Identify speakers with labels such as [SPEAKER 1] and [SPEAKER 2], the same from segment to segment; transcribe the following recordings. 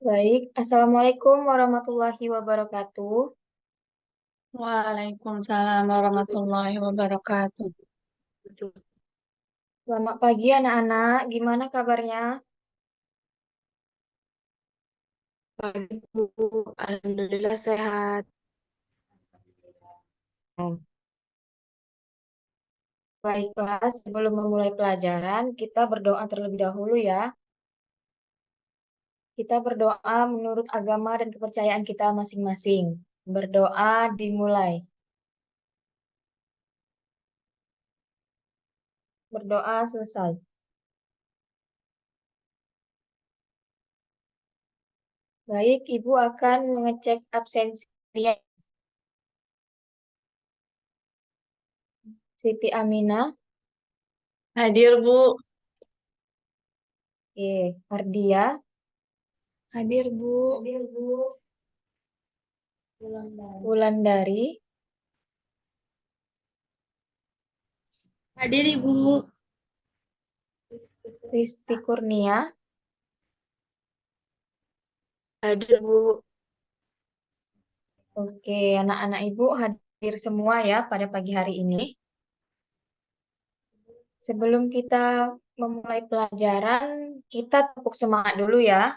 [SPEAKER 1] Baik, Assalamualaikum warahmatullahi wabarakatuh.
[SPEAKER 2] Waalaikumsalam warahmatullahi wabarakatuh.
[SPEAKER 1] Selamat pagi anak-anak, gimana kabarnya?
[SPEAKER 3] Pagi, Bu. Alhamdulillah sehat.
[SPEAKER 1] Baiklah, sebelum memulai pelajaran, kita berdoa terlebih dahulu ya. Kita berdoa menurut agama dan kepercayaan kita masing-masing. Berdoa dimulai. Berdoa selesai. Baik, Ibu akan mengecek absensi Siti Aminah,
[SPEAKER 2] Hadir, Bu.
[SPEAKER 1] Ardia,
[SPEAKER 2] Hadir, Bu.
[SPEAKER 1] Wulandari,
[SPEAKER 2] Hadir, Ibu.
[SPEAKER 1] Risti Kurnia,
[SPEAKER 3] Hadir, Bu.
[SPEAKER 1] Oke, anak-anak Ibu hadir semua ya pada pagi hari ini. Sebelum kita memulai pelajaran, kita tepuk semangat dulu ya.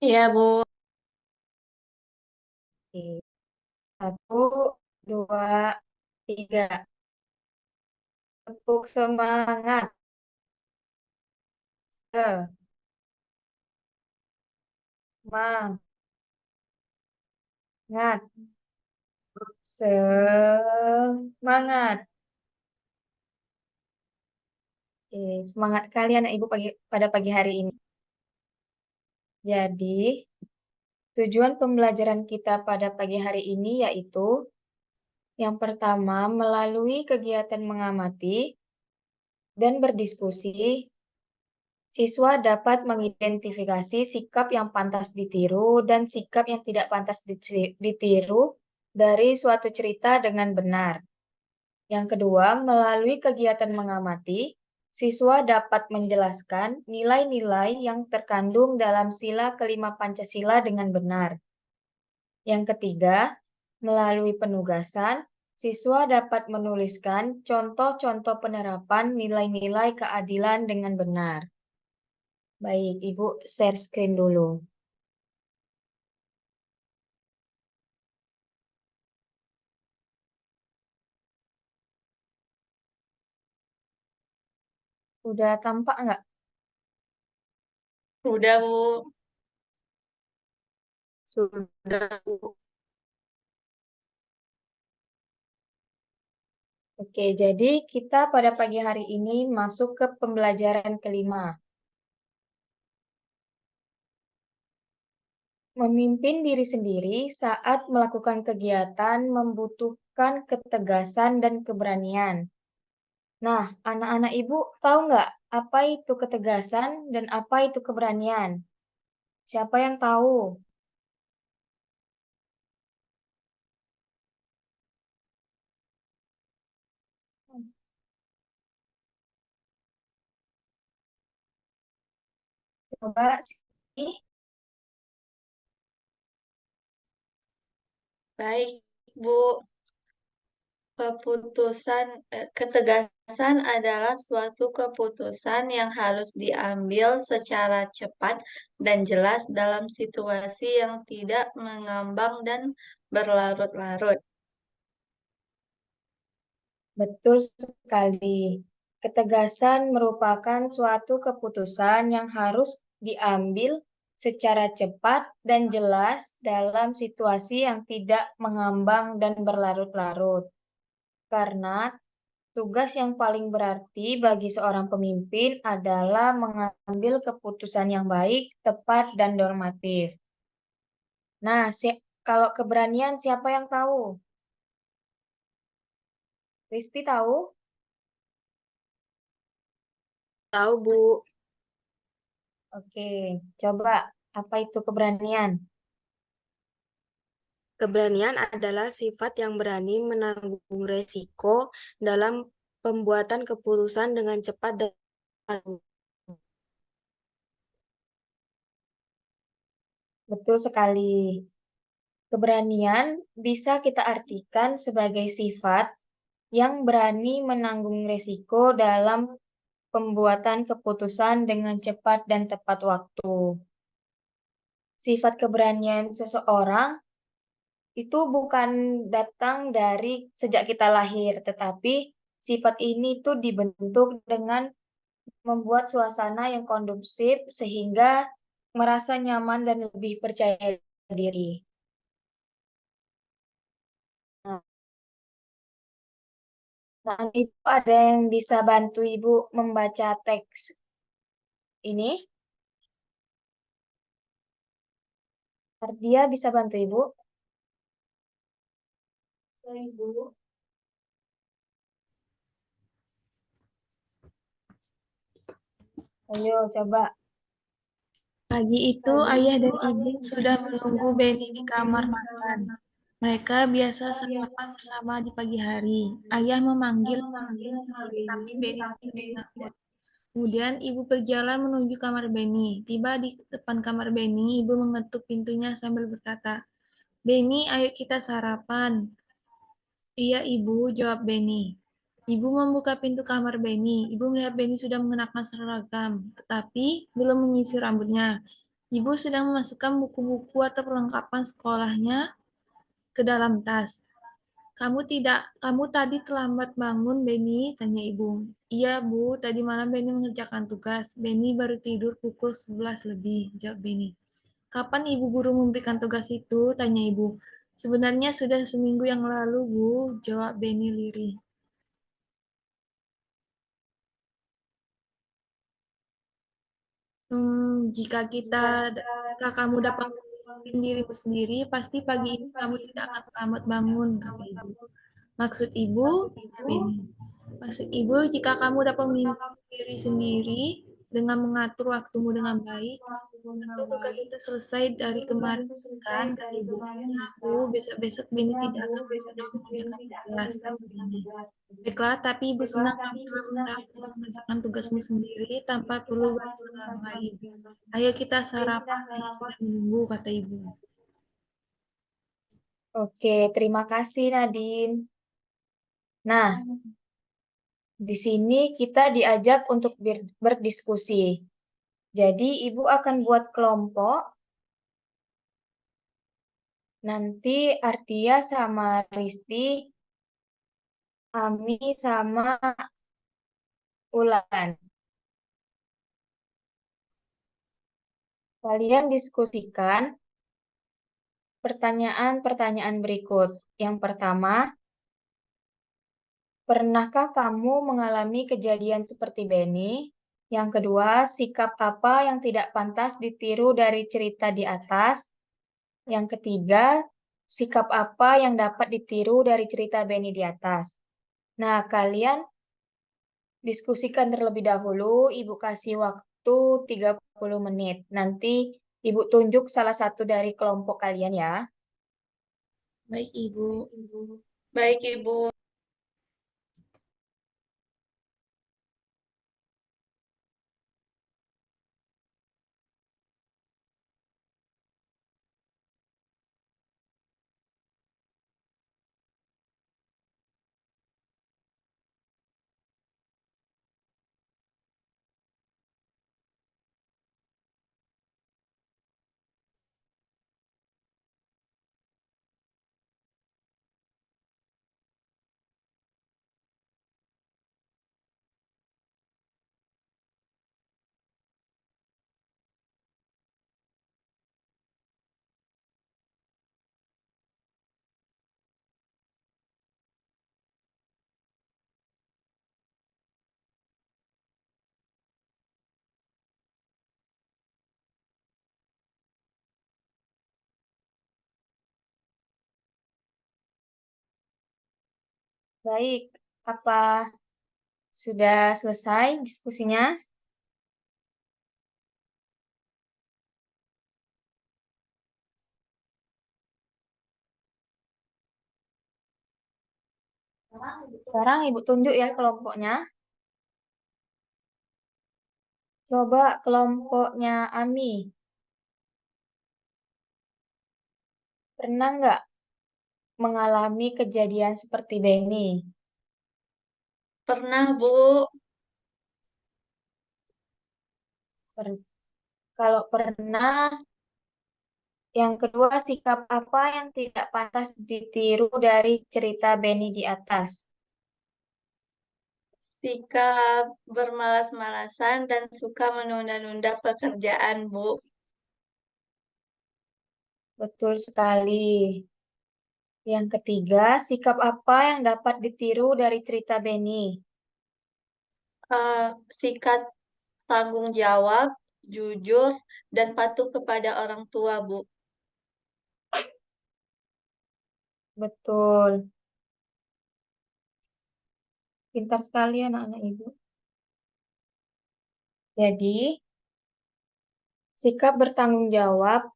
[SPEAKER 2] Iya, Bu.
[SPEAKER 1] Oke, satu, dua, tiga. Tepuk semangat. Semangat. Semangat. Oke, semangat kalian Ibu pada pagi hari ini. Jadi, tujuan pembelajaran kita pada pagi hari ini yaitu yang pertama, melalui kegiatan mengamati dan berdiskusi, siswa dapat mengidentifikasi sikap yang pantas ditiru dan sikap yang tidak pantas ditiru dari suatu cerita dengan benar. Yang kedua, melalui kegiatan mengamati, siswa dapat menjelaskan nilai-nilai yang terkandung dalam sila kelima Pancasila dengan benar. Yang ketiga, melalui penugasan, siswa dapat menuliskan contoh-contoh penerapan nilai-nilai keadilan dengan benar. Baik, Ibu share screen dulu. Udah tampak nggak?
[SPEAKER 2] Udah, Bu.
[SPEAKER 3] Sudah, Bu.
[SPEAKER 1] Oke, jadi kita pada pagi hari ini masuk ke pembelajaran kelima. Memimpin diri sendiri saat melakukan kegiatan membutuhkan ketegasan dan keberanian. Nah, anak-anak Ibu tahu nggak apa itu ketegasan dan apa itu keberanian? Siapa yang tahu? Coba sih.
[SPEAKER 2] Baik, Bu. Ketegasan adalah suatu keputusan yang harus diambil secara cepat dan jelas dalam situasi yang tidak mengambang dan berlarut-larut.
[SPEAKER 1] Betul sekali. Ketegasan merupakan suatu keputusan yang harus diambil secara cepat dan jelas dalam situasi yang tidak mengambang dan berlarut-larut. Karena tugas yang paling berarti bagi seorang pemimpin adalah mengambil keputusan yang baik, tepat, dan normatif. Nah, kalau keberanian siapa yang tahu? Risti tahu?
[SPEAKER 3] Tahu, Bu.
[SPEAKER 1] Oke, coba apa itu keberanian?
[SPEAKER 3] Keberanian adalah sifat yang berani menanggung resiko dalam pembuatan keputusan dengan cepat dan
[SPEAKER 1] Betul sekali. Keberanian bisa kita artikan sebagai sifat yang berani menanggung risiko dalam pembuatan keputusan dengan cepat dan tepat waktu. Sifat keberanian seseorang itu bukan datang dari sejak kita lahir, tetapi sifat ini tuh dibentuk dengan membuat suasana yang kondusif sehingga merasa nyaman dan lebih percaya diri. Nah, Ibu ada yang bisa bantu Ibu membaca teks ini? Ardia bisa bantu Ibu? Ibu. Ayo coba.
[SPEAKER 4] Pagi itu, ayah dan ibu sudah menunggu Benny di kamar makan. Mereka biasa sarapan bersama di pagi hari. Ayah memanggil, tapi Benny tidak menjawab. Kemudian ibu berjalan menuju kamar Benny. Tiba di depan kamar Benny, ibu mengetuk pintunya sambil berkata, "Benny, ayo kita sarapan." "Iya, Ibu," jawab Benny. Ibu membuka pintu kamar Benny. Ibu melihat Benny sudah mengenakan seragam, tetapi belum menyisir rambutnya. Ibu sedang memasukkan buku-buku atau perlengkapan sekolahnya ke dalam tas. Kamu tadi terlambat bangun, Benny?" tanya ibu. "Iya, Bu, tadi malam Benny mengerjakan tugas. Benny baru tidur pukul 11 lebih," jawab Benny. "Kapan ibu guru memberikan tugas itu?" tanya ibu. "Sebenarnya sudah seminggu yang lalu, Bu," jawab Benny lirih. Jika kamu dapat memimpin dirimu sendiri, pasti pagi ini kamu tidak akan terlambat bangun, kata ibu. "Maksud ibu?" tanya Benny. "Maksud ibu, jika kamu dapat memimpin diri sendiri dengan mengatur waktumu dengan baik, tentu tugas itu selesai dari kemarin, kan?" kata ibu. "Ya, Bu, besok-besok Benny tidak akan mudah mengerjakan tugas," kata Benny. "Baiklah, tapi ibu senang kamu telah berusaha untuk mengerjakan tugasmu sendiri tanpa perlu bantuan orang lain. Ayo kita sarapan, ayah sudah menunggu," kata ibu.
[SPEAKER 1] Oke, terima kasih Nadine. Nah, di sini kita diajak untuk berdiskusi. Jadi, Ibu akan buat kelompok. Nanti Ardia sama Risti, Ami sama Ulan. Kalian diskusikan pertanyaan-pertanyaan berikut. Yang pertama, pernahkah kamu mengalami kejadian seperti Benny? Yang kedua, sikap apa yang tidak pantas ditiru dari cerita di atas? Yang ketiga, sikap apa yang dapat ditiru dari cerita Benny di atas? Nah, kalian diskusikan terlebih dahulu. Ibu kasih waktu 30 menit. Nanti Ibu tunjuk salah satu dari kelompok kalian ya.
[SPEAKER 4] Baik, Ibu.
[SPEAKER 2] Baik, Ibu.
[SPEAKER 1] Baik, apa sudah selesai diskusinya? Sekarang Ibu tunjuk ya kelompoknya. Coba kelompoknya Ami. Pernah nggak mengalami kejadian seperti Benny?
[SPEAKER 2] Pernah, Bu.
[SPEAKER 1] Per- Kalau pernah, yang kedua, sikap apa yang tidak pantas ditiru dari cerita Benny di atas?
[SPEAKER 2] Sikap bermalas-malasan dan suka menunda-nunda pekerjaan, Bu.
[SPEAKER 1] Betul sekali. Yang ketiga, sikap apa yang dapat ditiru dari cerita Benny?
[SPEAKER 2] Sikap tanggung jawab, jujur, dan patuh kepada orang tua, Bu.
[SPEAKER 1] Betul. Pintar sekali anak-anak ibu. Jadi, sikap bertanggung jawab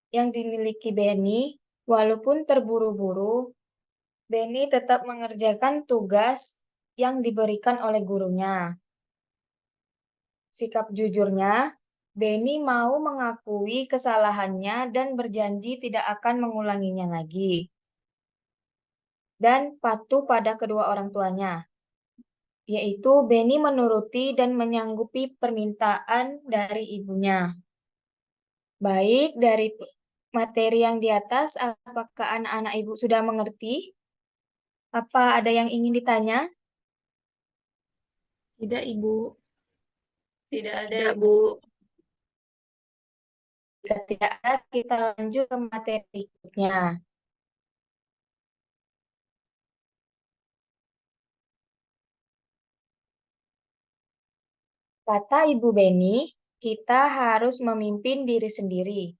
[SPEAKER 1] yang dimiliki Benny, walaupun terburu-buru, Benny tetap mengerjakan tugas yang diberikan oleh gurunya. Sikap jujurnya, Benny mau mengakui kesalahannya dan berjanji tidak akan mengulanginya lagi. Dan patuh pada kedua orang tuanya, yaitu Benny menuruti dan menyanggupi permintaan dari ibunya. Baik, dari materi yang di atas, apakah anak-anak ibu sudah mengerti? Apa ada yang ingin ditanya?
[SPEAKER 4] Tidak, Ibu.
[SPEAKER 2] Tidak ada,
[SPEAKER 3] Tidak,
[SPEAKER 2] Ibu.
[SPEAKER 3] Bu.
[SPEAKER 1] Jika tidak ada, kita lanjut ke materi berikutnya. Kata Ibu Beni, kita harus memimpin diri sendiri.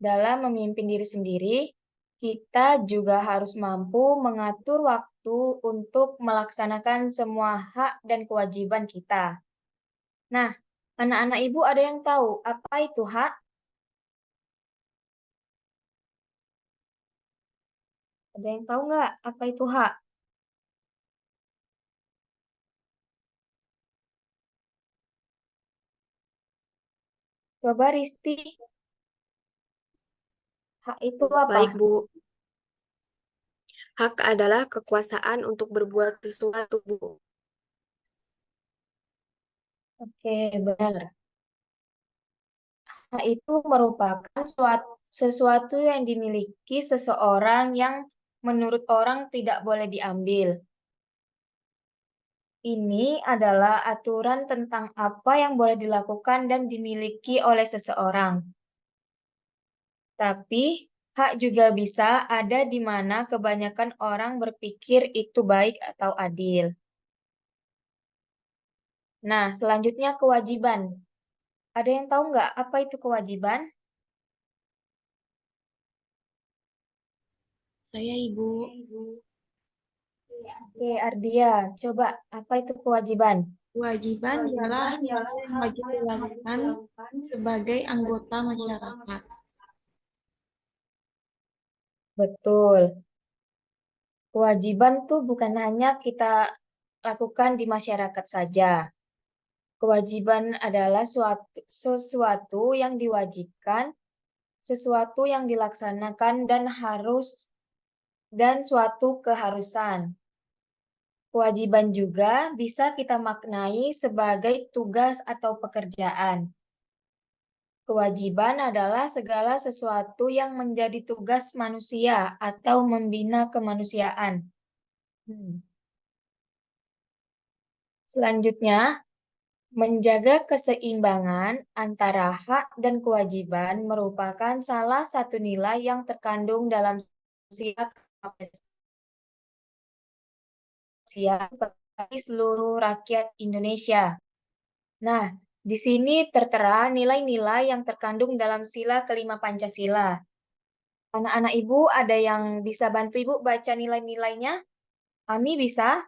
[SPEAKER 1] Dalam memimpin diri sendiri, kita juga harus mampu mengatur waktu untuk melaksanakan semua hak dan kewajiban kita. Nah, anak-anak ibu ada yang tahu apa itu hak? Ada yang tahu nggak apa itu hak? Coba Risti, hak itu apa?
[SPEAKER 3] Baik, Bu. Hak adalah kekuasaan untuk berbuat sesuatu, Bu.
[SPEAKER 1] Oke, benar. Hak itu merupakan sesuatu yang dimiliki seseorang yang menurut orang tidak boleh diambil. Ini adalah aturan tentang apa yang boleh dilakukan dan dimiliki oleh seseorang. Tapi, hak juga bisa ada di mana kebanyakan orang berpikir itu baik atau adil. Nah, selanjutnya kewajiban. Ada yang tahu nggak apa itu kewajiban?
[SPEAKER 4] Saya, Ibu.
[SPEAKER 1] Oke, Ardia, coba apa itu kewajiban?
[SPEAKER 4] Kewajiban ialah hal yang wajib dilakukan sebagai anggota masyarakat.
[SPEAKER 1] Betul. Kewajiban tuh bukan hanya kita lakukan di masyarakat saja. Kewajiban adalah sesuatu yang diwajibkan, sesuatu yang dilaksanakan dan suatu keharusan. Kewajiban juga bisa kita maknai sebagai tugas atau pekerjaan. Kewajiban adalah segala sesuatu yang menjadi tugas manusia atau membina kemanusiaan. Selanjutnya, menjaga keseimbangan antara hak dan kewajiban merupakan salah satu nilai yang terkandung dalam sila bagi seluruh rakyat Indonesia. Nah, di sini tertera nilai-nilai yang terkandung dalam sila kelima Pancasila. Anak-anak ibu ada yang bisa bantu ibu baca nilai-nilainya? Ami bisa?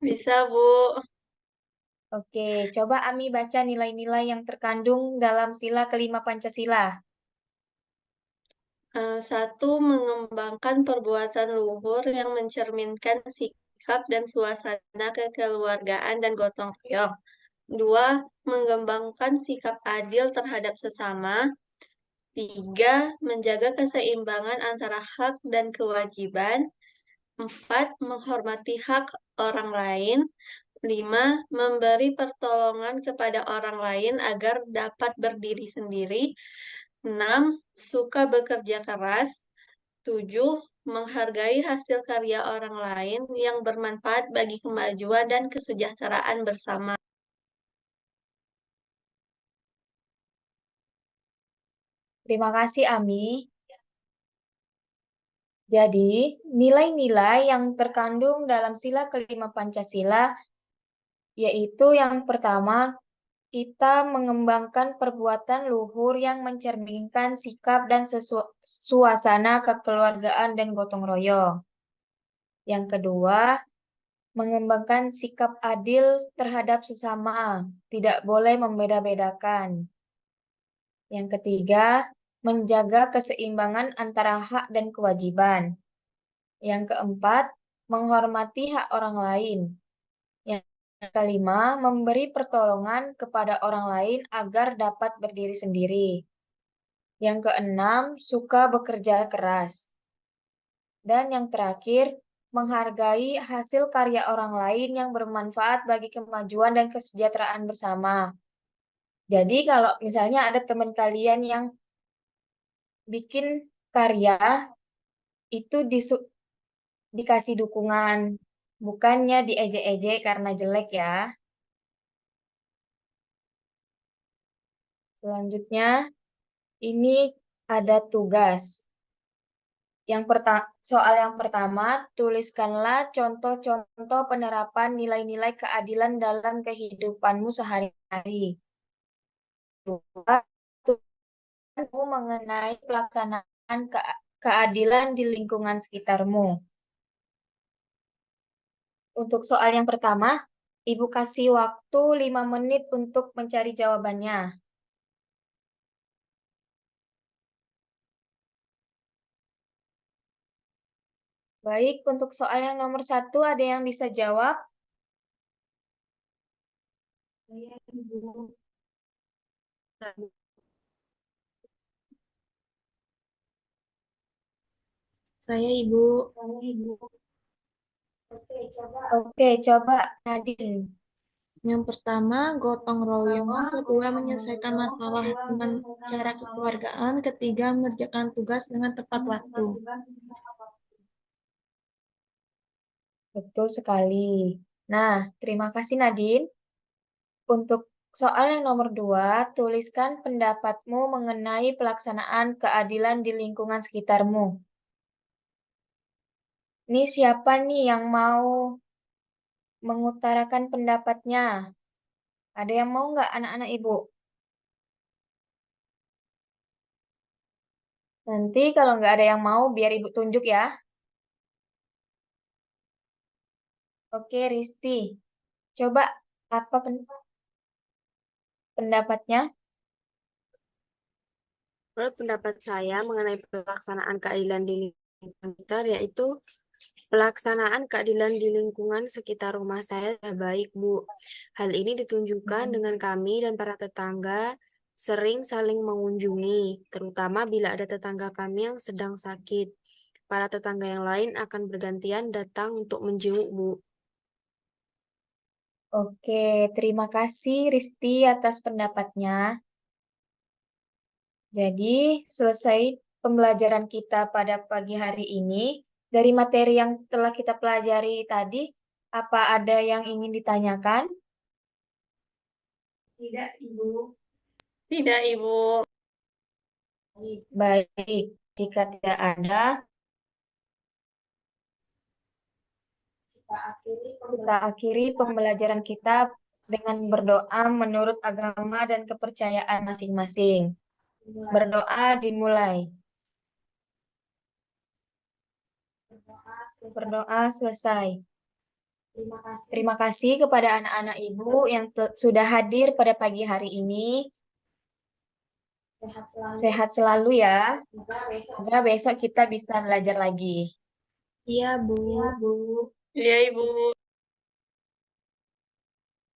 [SPEAKER 2] Bisa, Bu.
[SPEAKER 1] Oke, coba Ami baca nilai-nilai yang terkandung dalam sila kelima Pancasila.
[SPEAKER 2] Satu, mengembangkan perbuatan luhur yang mencerminkan sikap dan suasana kekeluargaan dan gotong royong. Dua, mengembangkan sikap adil terhadap sesama. 3. Menjaga keseimbangan antara hak dan kewajiban. 4. Menghormati hak orang lain. 5. Memberi pertolongan kepada orang lain agar dapat berdiri sendiri. 6. Suka bekerja keras. 7. Menghargai hasil karya orang lain yang bermanfaat bagi kemajuan dan kesejahteraan bersama.
[SPEAKER 1] Terima kasih, Ami. Jadi, nilai-nilai yang terkandung dalam sila kelima Pancasila yaitu yang pertama, kita mengembangkan perbuatan luhur yang mencerminkan sikap dan suasana kekeluargaan dan gotong royong. Yang kedua, mengembangkan sikap adil terhadap sesama, tidak boleh membeda-bedakan. Yang ketiga, menjaga keseimbangan antara hak dan kewajiban. Yang keempat, menghormati hak orang lain. Yang kelima, memberi pertolongan kepada orang lain agar dapat berdiri sendiri. Yang keenam, suka bekerja keras. Dan yang terakhir, menghargai hasil karya orang lain yang bermanfaat bagi kemajuan dan kesejahteraan bersama. Jadi kalau misalnya ada teman kalian yang bikin karya, itu dikasih dukungan, bukannya diejek-ejek karena jelek ya. Selanjutnya, ini ada tugas. Soal yang pertama, tuliskanlah contoh-contoh penerapan nilai-nilai keadilan dalam kehidupanmu sehari-hari. Dua, tuliskanmu mengenai pelaksanaan keadilan di lingkungan sekitarmu. Untuk soal yang pertama, Ibu kasih waktu 5 menit untuk mencari jawabannya. Baik, untuk soal yang nomor 1, ada yang bisa jawab?
[SPEAKER 3] Saya Ibu.
[SPEAKER 4] Saya Ibu.
[SPEAKER 1] Oke, coba Nadine.
[SPEAKER 4] Yang pertama, gotong royong. Kedua, menyelesaikan masalah dengan cara kekeluargaan. Ketiga, mengerjakan tugas dengan tepat waktu.
[SPEAKER 1] Betul sekali. Nah, terima kasih Nadine. Untuk soal yang nomor 2, tuliskan pendapatmu mengenai pelaksanaan keadilan di lingkungan sekitarmu. Ini siapa nih yang mau mengutarakan pendapatnya? Ada yang mau nggak anak-anak Ibu? Nanti kalau nggak ada yang mau, biar Ibu tunjuk ya. Oke, Risti. Coba apa pendapatnya?
[SPEAKER 3] Menurut pendapat saya mengenai pelaksanaan keadilan di lingkungan sekitar, yaitu pelaksanaan keadilan di lingkungan sekitar rumah saya sudah baik, Bu. Hal ini ditunjukkan dengan kami dan para tetangga sering saling mengunjungi, terutama bila ada tetangga kami yang sedang sakit. Para tetangga yang lain akan bergantian datang untuk menjenguk, Bu.
[SPEAKER 1] Oke, terima kasih Risti atas pendapatnya. Jadi, selesai pembelajaran kita pada pagi hari ini. Dari materi yang telah kita pelajari tadi, apa ada yang ingin ditanyakan?
[SPEAKER 3] Tidak, Ibu.
[SPEAKER 2] Tidak, Ibu.
[SPEAKER 1] Baik, jika tidak ada, kita akhiri pembelajaran kita dengan berdoa menurut agama dan kepercayaan masing-masing. Berdoa dimulai. Berdoa selesai. Terima kasih kepada anak-anak Ibu yang sudah hadir pada pagi hari ini. Sehat selalu ya. Semoga besok kita bisa belajar lagi.
[SPEAKER 4] Iya, Bu.
[SPEAKER 2] Iya, Ibu.